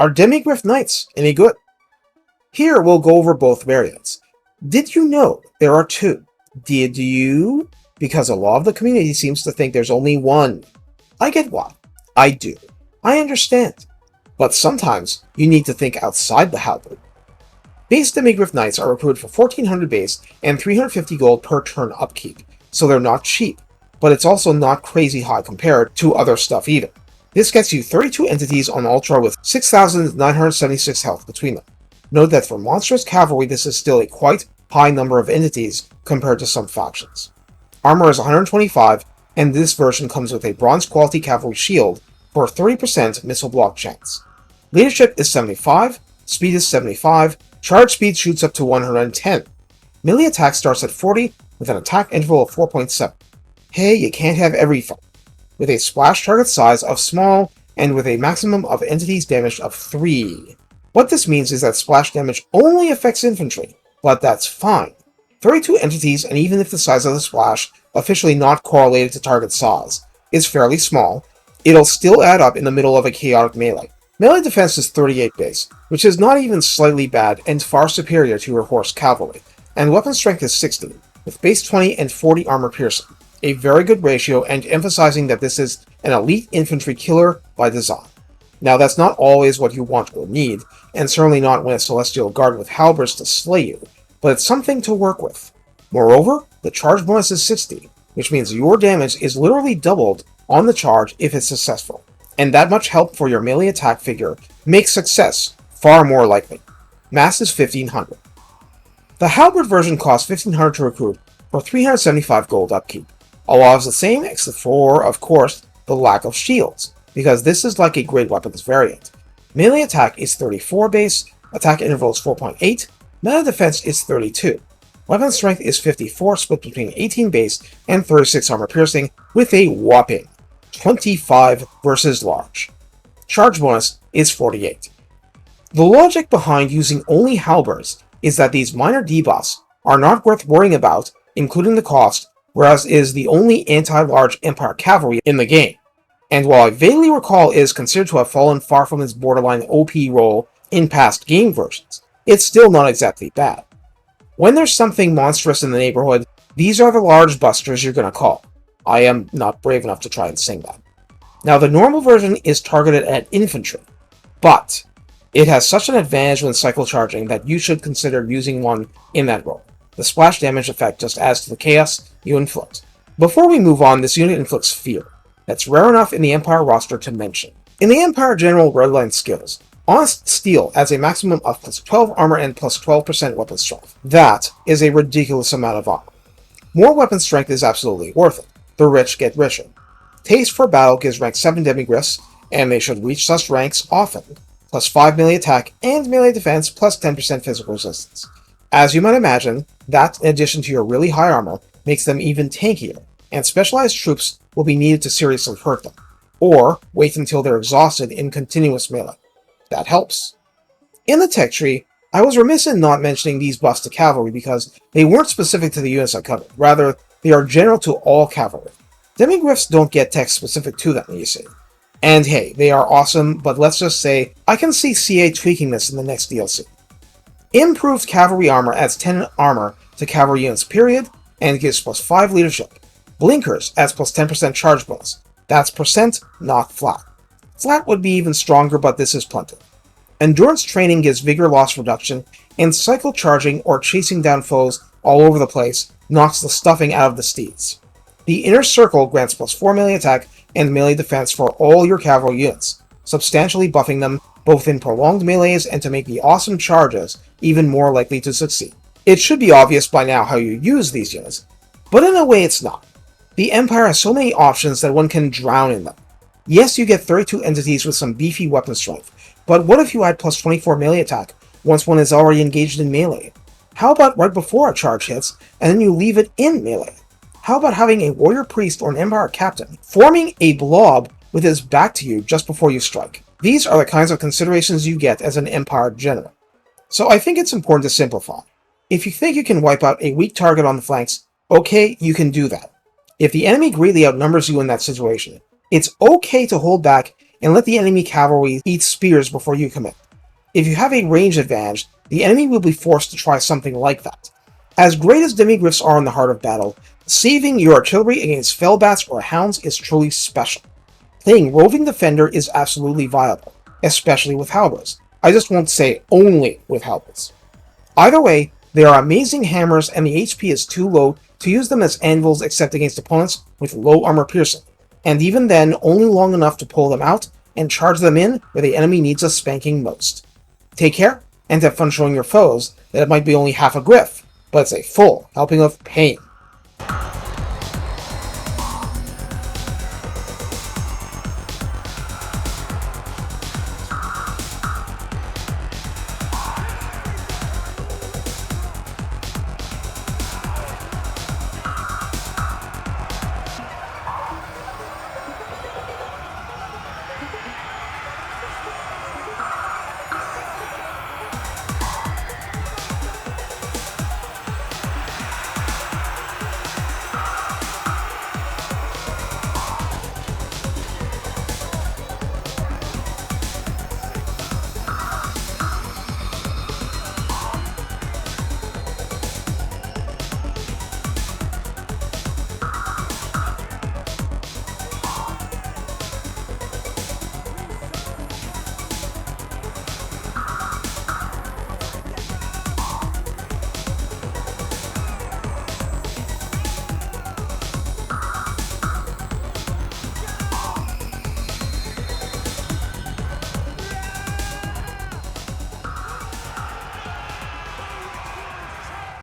Are Demigryph Knights any good? Here we'll go over both variants. Did you know there are two? Did you? Because a lot of the community seems to think there's only one. I get why. I do. I understand. But sometimes you need to think outside the halberd. Base Demigryph Knights are recruited for 1400 base and 350 gold per turn upkeep, so they're not cheap, but it's also not crazy high compared to other stuff either. This gets you 32 entities on Ultra with 6,976 health between them. Note that for monstrous cavalry this is still a quite high number of entities compared to some factions. Armor is 125, and this version comes with a bronze quality cavalry shield for 30% missile block chance. Leadership is 75, speed is 75, charge speed shoots up to 110. Melee attack starts at 40 with an attack interval of 4.7. Hey, you can't have everything. With a splash target size of small and with a maximum of entities damaged of 3. What this means is that splash damage only affects infantry, but that's fine. 32 entities, and even if the size of the splash, officially not correlated to target size, is fairly small, it'll still add up in the middle of a chaotic melee. Melee defense is 38 base, which is not even slightly bad and far superior to your horse cavalry, and weapon strength is 60, with base 20 and 40 armor piercing. A very good ratio, and emphasizing that this is an elite infantry killer by design. Now that's not always what you want or need, and certainly not when a Celestial Guard with halberds to slay you, but it's something to work with. Moreover, the charge bonus is 60, which means your damage is literally doubled on the charge if it's successful, and that much help for your melee attack figure makes success far more likely. Mass is 1500. The halberd version costs 1500 to recruit for 375 gold upkeep. A lot is the same except for, of course, the lack of shields, because this is like a great weapons variant. Melee attack is 34 base, attack interval is 4.8, melee defense is 32. Weapon strength is 54, split between 18 base and 36 armor piercing, with a whopping 25 versus large. Charge bonus is 48. The logic behind using only halberds is that these minor debuffs are not worth worrying about, including the cost, whereas it is the only anti-large Empire cavalry in the game. And while I vaguely recall it is considered to have fallen far from its borderline OP role in past game versions, it's still not exactly bad. When there's something monstrous in the neighborhood, these are the large busters you're gonna call. I am not brave enough to try and sing that. Now the normal version is targeted at infantry, but it has such an advantage when cycle charging that you should consider using one in that role. The splash damage effect just adds to the chaos you inflict. Before we move on, this unit inflicts fear. That's rare enough in the Empire roster to mention. In the Empire General Redline skills, Honest Steel adds a maximum of plus 12 armor and plus 12% weapon strength. That is a ridiculous amount of armor. More weapon strength is absolutely worth it. The rich get richer. Taste for Battle gives rank 7 Demigryphs, and they should reach such ranks often. Plus 5 melee attack and melee defense plus 10% physical resistance. As you might imagine, that in addition to your really high armor makes them even tankier, and specialized troops will be needed to seriously hurt them, or wait until they're exhausted in continuous melee. That helps. In the tech tree, I was remiss in not mentioning these buffs to cavalry because they weren't specific to the units I covered, rather, they are general to all cavalry. Demigryphs don't get tech specific to them, you see. And hey, they are awesome, but let's just say, I can see CA tweaking this in the next DLC. Improved Cavalry Armor adds 10 armor to cavalry units period, and gives plus 5 leadership. Blinkers adds plus 10% charge bonus. That's percent, not flat. Flat would be even stronger, but this is plenty. Endurance Training gives vigor loss reduction, and cycle charging or chasing down foes all over the place knocks the stuffing out of the steeds. The Inner Circle grants plus 4 melee attack and melee defense for all your cavalry units, substantially buffing them both in prolonged melees and to make the awesome charges even more likely to succeed. It should be obvious by now how you use these units, but in a way it's not. The Empire has so many options that one can drown in them. Yes, you get 32 entities with some beefy weapon strength, but what if you add plus 24 melee attack once one is already engaged in melee? How about right before a charge hits, and then you leave it in melee? How about having a warrior priest or an Empire captain forming a blob with his back to you just before you strike? These are the kinds of considerations you get as an Empire general. So I think it's important to simplify. If you think you can wipe out a weak target on the flanks, okay, you can do that. If the enemy greatly outnumbers you in that situation, it's okay to hold back and let the enemy cavalry eat spears before you commit. If you have a range advantage, the enemy will be forced to try something like that. As great as Demigryphs are in the heart of battle, saving your artillery against Fellbats or Hounds is truly special. Playing Roving Defender is absolutely viable, especially with halberds. I just won't say only with halberds. Either way, they are amazing hammers and the HP is too low to use them as anvils except against opponents with low armor piercing, and even then only long enough to pull them out and charge them in where the enemy needs a spanking most. Take care, and have fun showing your foes that it might be only half a griff, but it's a full helping of pain.